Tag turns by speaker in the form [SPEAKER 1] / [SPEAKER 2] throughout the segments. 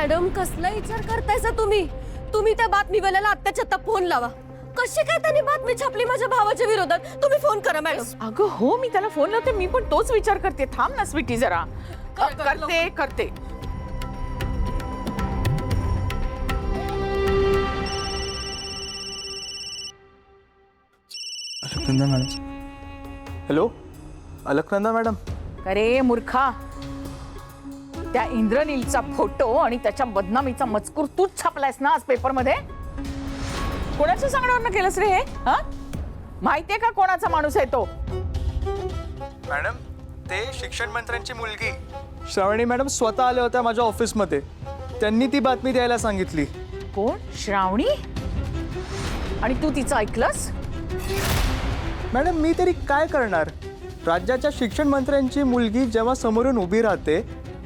[SPEAKER 1] Madam कसला विचार करतायसा तुम्ही? तुम्ही त्या बातमीवाल्याला आत्ताच्या आत्ता फोन लावा. कशी काय त्यांनी बातमी छापली माझ्या भावाच्या विरोधात? तुम्ही फोन करा मॅडम.
[SPEAKER 2] अगं हो, मी त्याला फोन लावते. मी पण तोच विचार करते. थांब ना स्वीटी जरा. करते.
[SPEAKER 3] Alaknanda madam. Hello, Alaknanda madam.
[SPEAKER 2] अरे मूर्खा, त्या इंद्रनीलचा फोटो आणि त्याच्या बदनामीचा मजकूर तूच छापलायस ना आज पेपरमध्ये? कोणाच्या सांगण्यावरनं केलंस रे हे? हा, माहितीये का कोणाचा माणूस आहे तो?
[SPEAKER 3] मॅडम, ते शिक्षण मंत्र्यांची मुलगी श्रावणी मॅडम स्वतः आल्या होत्या माझ्या ऑफिसमध्ये. त्यांनी ती बातमी द्यायला सांगितली.
[SPEAKER 2] कोण? श्रावणी? आणि तू तिचं ऐकलंस?
[SPEAKER 3] मॅडम, मी तरी काय करणार? राज्याच्या शिक्षण मंत्र्यांची मुलगी जेव्हा समोरून उभी राहते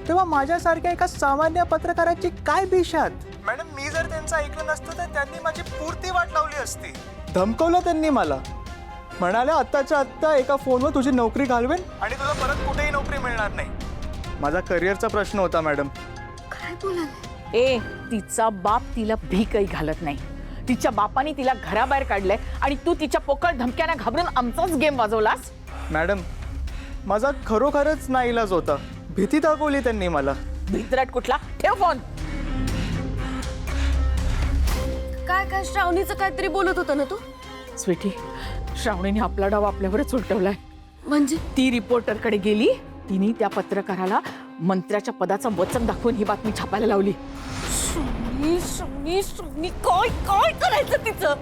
[SPEAKER 3] तेव्हा माझ्यासारख्या एका सामान्य पत्रकाराची काय भीषात. मॅडम, मी जर त्यांचं ऐकलं नसतं तर त्यांनी माझी पूर्ती वाट लावली असती. धमकवलं त्यांनी मला. म्हणाले आत्ताच्या आत्ता एका फोनवर तुझी नोकरी घालवेन आणि तुला परत कुठेही नोकरी मिळणार नाही. माझा करिअरचा प्रश्न होता मॅडम.
[SPEAKER 1] काय बोलाले?
[SPEAKER 2] ए, तिचा बाप तिला भीकही घालत नाही. तिच्या बापाने तिला घराबाहेर काढलंय आणि तू तिच्या पोकळ धमक्यांना घाबरून आमचाच गेम वाजवलास.
[SPEAKER 3] मॅडम, माझा खरोखरच नाईलाज होता. भीती दाखवली त्यांनी मला.
[SPEAKER 2] भित्रट कुठला? ठेव फोन.
[SPEAKER 1] काय श्रावणीचं काहीतरी बोलत होता ना तू?
[SPEAKER 2] स्वीटी, श्रावणीने आपला डाव आपल्यावरच उलटवलाय.
[SPEAKER 1] म्हणजे
[SPEAKER 2] ती रिपोर्टरकडे गेली. तिने त्या पत्रकाराला मंत्र्याच्या पदाचं वचन दाखवून ही बातमी छापायला लावली.
[SPEAKER 1] श्रावणी काय काय करायचं तिचं?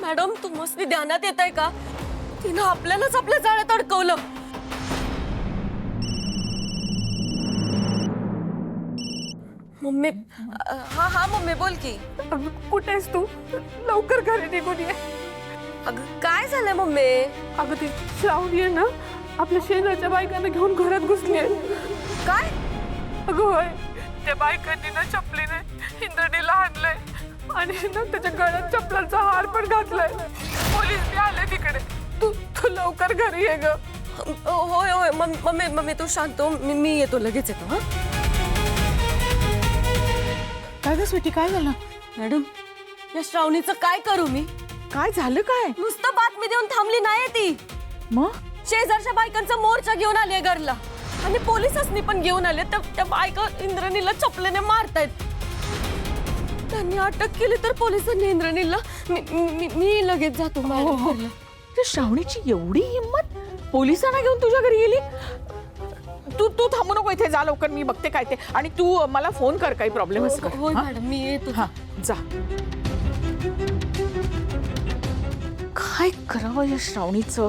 [SPEAKER 1] मॅडम, तुम्हाला ध्यानात येत आहे का? तिनं आपल्यालाच आपल्या जाळ्यात अडकवलं. मम्मी, हा मम्मी बोल की.
[SPEAKER 2] कुठे आहेस तू? लवकर घरी निघून ये.
[SPEAKER 1] अगं काय झालंय मम्मी?
[SPEAKER 4] अगं ती श्रावणी आहे ना, आपल्या शेजारच्या बायकांना घेऊन घरात घुसली आहे.
[SPEAKER 1] काय?
[SPEAKER 4] अगं होय, त्या बायकांनी ना चपलीने इंद्रणीला हाणलंय आणि ना त्याच्या गळ्यात चपलांचा हार पण घातलाय. पोलीस बी आले तिकडे. तू तू लवकर घरी ये ग.
[SPEAKER 1] होय होय मम्मी तू शांत हो. मी येतो, लगेच येतो. हा
[SPEAKER 2] काय ग स्वीटी, काय झालं?
[SPEAKER 1] मॅडम, या श्रावणीचं काय करू मी?
[SPEAKER 2] काय झालं? काय
[SPEAKER 1] नुसतं बातमी देऊन थांबली नाही ती.
[SPEAKER 2] मग?
[SPEAKER 1] शेजारच्या बायकांचा मोर्चा घेऊन आली घरला आणि पोलिसांनी पण घेऊन आले. त्या बायका इंद्रणीला चपलेने मारतायत. त्यांनी अटक केली तर पोलिसांनी इंद्रणीला. मी लगेच जातो मॅडम घरला.
[SPEAKER 2] त्या श्रावणीची एवढी हिंमत? पोलिसांना घेऊन तुझ्या घरी गेली? तू थांबू नको इथे, जा लवकर. मी बघते काय ते. आणि तू मला फोन कर, काही प्रॉब्लेम असेल का?
[SPEAKER 1] होय मॅडम, मी येतो.
[SPEAKER 2] हा, जा. काय करावं या श्रावणीचं?